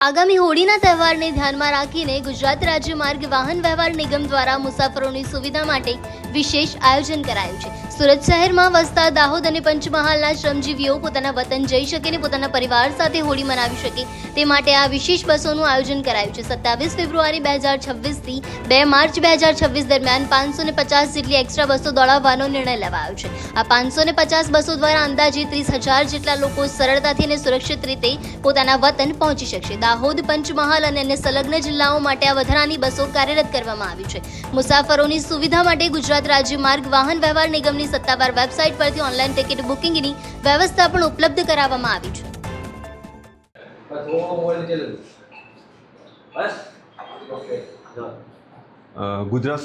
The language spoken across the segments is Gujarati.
આગામી હોળીના તહેવારને ધ્યાનમાં રાખીને ગુજરાત રાજ્ય માર્ગ વાહન વ્યવહાર નિગમ દ્વારા મુસાફરોની સુવિધા માટે વિશેષ આયોજન કરાયું છે। સુરત શહેરમાં વસતા દાહોદ અને પંચમહાલના શ્રમજીવીઓ પોતાના વતન જઈ શકે અને પોતાના પરિવાર સાથે હોળી મનાવી શકે તે માટે આ વિશેષ બસોનું આયોજન કરાયું છે। 27 ફેબ્રુઆરી 2026 થી 2 માર્ચ 2026 દરમિયાન 550 જેટલી એક્સ્ટ્રા બસો દોડાવવાનો નિર્ણય લેવાયો છે। આ 550 બસો દ્વારા અંદાજે 30,000 જેટલા લોકો સરળતાથી અને સુરક્ષિત રીતે પોતાના વતન પહોંચી શકશે। દાહોદ, પંચમહાલ અને અન્ય સંલગ્ન જિલ્લાઓ માટે આ વધારાની બસો કાર્યરત કરવામાં આવી છે। મુસાફરોની સુવિધા માટે ગુજરાત રાજ્ય માર્ગ વાહન વ્યવહાર નિગમની સત્તાવાર વેબસાઇટ પરથી ઓનલાઈન ટિકિટ બુકિંગની વ્યવસ્થા પણ ઉપલબ્ધ કરાવવામાં આવી છે। ગુજરાત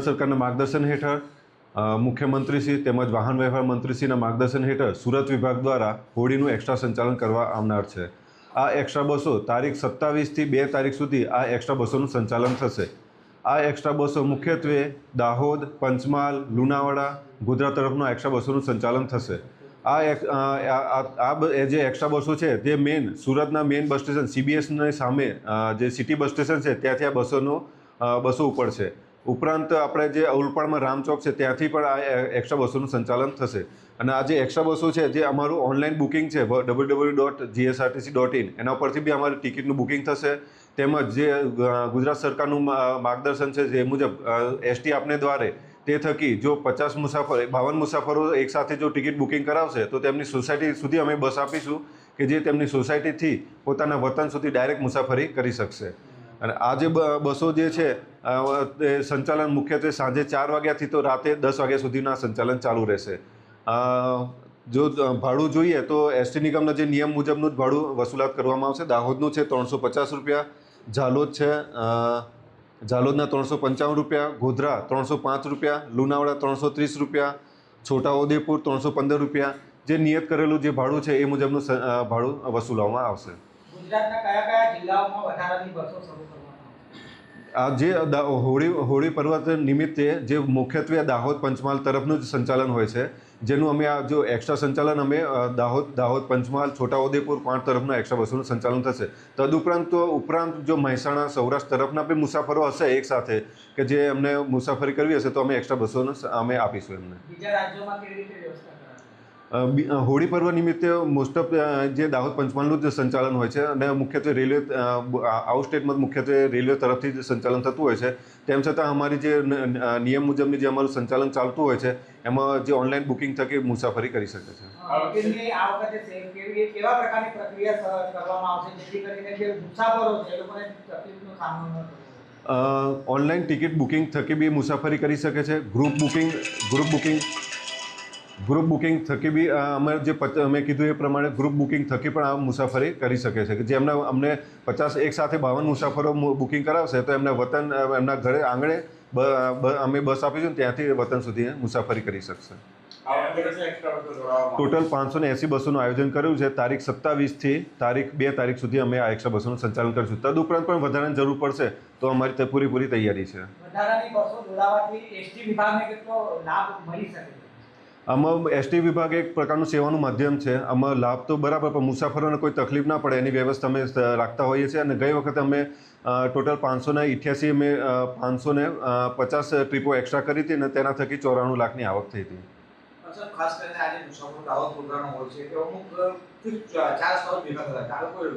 સરકારના માર્ગદર્શન હેઠળ મુખ્યમંત્રીશ્રી તેમજ વાહન વ્યવહાર મંત્રીશ્રીના માર્ગદર્શન હેઠળ સુરત વિભાગ દ્વારા હોળીનું એક્સ્ટ્રા સંચાલન કરવા આવનાર છે। આ એક્સ્ટ્રા બસો તારીખ 27 થી 2 તારીખ સુધી આ એક્સ્ટ્રા બસોનું સંચાલન થશે। આ એક્સ્ટ્રા બસો મુખ્યત્વે દાહોદ, પંચમહાલ, લુણાવાડા, ગોધરા તરફનું એક્સ્ટ્રા બસોનું સંચાલન થશે। જે એક્સ્ટ્રા બસો છે તે સુરતના મેઇન બસ સ્ટેશન CBSની સામે જે સિટી બસ સ્ટેશન છે ત્યાંથી આ બસો ઉપડશે। ઉપરાંત આપણે જે ઉલપાડમાં રામચોક છે ત્યાંથી પણ આ એક્સ્ટ્રા બસોનું સંચાલન થશે। અને આ જે એક્સ્ટ્રા બસો છે જે અમારું ઓનલાઈન બુકિંગ છે www.gsrtc.in એના પરથી બી અમારી ટિકિટનું બુકિંગ થશે। તેમજ જે ગુજરાત સરકારનું માર્ગદર્શન છે જે મુજબ ST આપને દ્વારે તે થકી જો 52 મુસાફરો એકસાથે જો ટિકિટ બુકિંગ કરાવશે તો તેમની સોસાયટી સુધી અમે બસ આપીશું કે જે તેમની સોસાયટીથી પોતાના વતન સુધી ડાયરેક્ટ મુસાફરી કરી શકશે। અને આ જે બસો જે છે તે સંચાલન મુખ્યત્વે સાંજે 4 વાગ્યાથી તો રાતે 10 વાગ્યા સુધીના સંચાલન ચાલુ રહેશે। જો ભાડું જોઈએ તો ST નિગમના જે નિયમ મુજબનું જ ભાડું વસૂલાત કરવામાં આવશે। દાહોદનું છે 350 રૂપિયા, ઝાલોદના 355 રૂપિયા, ગોધરા 305 રૂપિયા, લુણાવાડા 330 રૂપિયા, છોટાઉદેપુર 315 રૂપિયા જે નિયત કરેલું જે ભાડું છે એ મુજબનું ભાડું વસૂલવામાં આવશે। ગુજરાતના કયા જિલ્લાઓમાં વધારાની બસો શરૂ કરવામાં આ જે હોળી પર્વ નિમિત્તે જે મુખ્યત્વે દાહોદ પંચમહાલ તરફનું જ સંચાલન હોય છે જેનું અમે આ જો એક્સ્ટ્રા સંચાલન અમે દાહોદ પંચમહાલ છોટાઉદેપુર 5 તરફના એક્સ્ટ્રા બસોનું સંચાલન થશે। તદુપરાંત જો મહેસાણા સૌરાષ્ટ્ર તરફના બી મુસાફરો હશે એક સાથે કે જે એમને મુસાફરી કરવી હશે તો અમે એક્સ્ટ્રા બસોનું અમે આપીશું એમને। બીજા રાજ્યોમાં કેવી રીતે વ્યવસ્થા હોળી પર્વ નિમિત્તે મોસ્ટ ઓફ જે દાહોદ પંચમહાલનું જ સંચાલન હોય છે અને મુખ્યત્વે રેલવે આઉટ સ્ટેટમાં મુખ્યત્વે રેલવે તરફથી જ સંચાલન થતું હોય છે। તેમ છતાં અમારી જે નિયમ મુજબની જે અમારું સંચાલન ચાલતું હોય છે એમાં જે ઓનલાઈન બુકિંગ થકી મુસાફરી કરી શકે છે। કેવા પ્રકારની પ્રક્રિયા કરવામાં આવશે જેથી કરીને જે મુસાફરો છે એ લોકોને તકલીફનો સામનો ન કરવો? ઓનલાઈન ટિકિટ બુકિંગ થકી બી મુસાફરી કરી શકે છે। ગ્રુપ બુકિંગ થકી બી મેં કીધું એ પ્રમાણે ગ્રુપ બુકિંગ થકી પણ આ મુસાફરી કરી શકે છે કે જે અમને 52 મુસાફરો બુકિંગ કરાવશે તો એમના વતન એમના ઘરે આંગણે અમે બસ આપીશું ત્યાંથી વતન સુધી મુસાફરી કરી શકશે। ટોટલ 580 બસોનું આયોજન કર્યું છે। તારીખ 27 થી 2 તારીખ સુધી અમે આ એક્સ્ટ્રા બસોનું સંચાલન કરીશું। તદુપરાંત પણ વધારાની જરૂર પડશે તો અમારી પૂરી તૈયારી છે। વધારાની બસો દોડાવવાથી ST વિભાગને કેટલો લાભ મળી શકે છે? આમાં ST વિભાગ એક પ્રકારનું સેવાનું માધ્યમ છે। આમાં લાભ તો બરાબર પણ મુસાફરોને કોઈ તકલીફ ના પડે એની વ્યવસ્થા અમે રાખતા હોઈએ છીએ। અને ગઈ વખતે અમે ટોટલ 588 અમે 550 ટ્રીપો એક્સ્ટ્રા કરી હતી અને તેના થકી 94 લાખની આવક થઈ હતી। ખાસ કરીને આજે મુસાફરો દાહોદ ગોધરાનો હોય છે કે અમુક 4 સ્થળ ભેગા થતા ચાલો કોઈ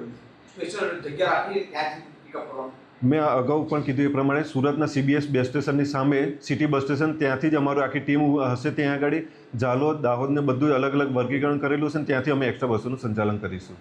સ્પેશિયલ જગ્યા રાખી ત્યાંથી પિકઅપ કરવાનું। મેં અગાઉ પણ કીધું એ પ્રમાણે સુરતના CBS બસ સ્ટેશનની સામે સિટી બસ સ્ટેશન ત્યાંથી જ અમારું આખી ટીમ હશે। ત્યાં આગળ ઝાલોદ દાહોદને બધું અલગ અલગ વર્ગીકરણ કરેલું છે અને ત્યાંથી અમે એક્સ્ટ્રા બસોનું સંચાલન કરીશું।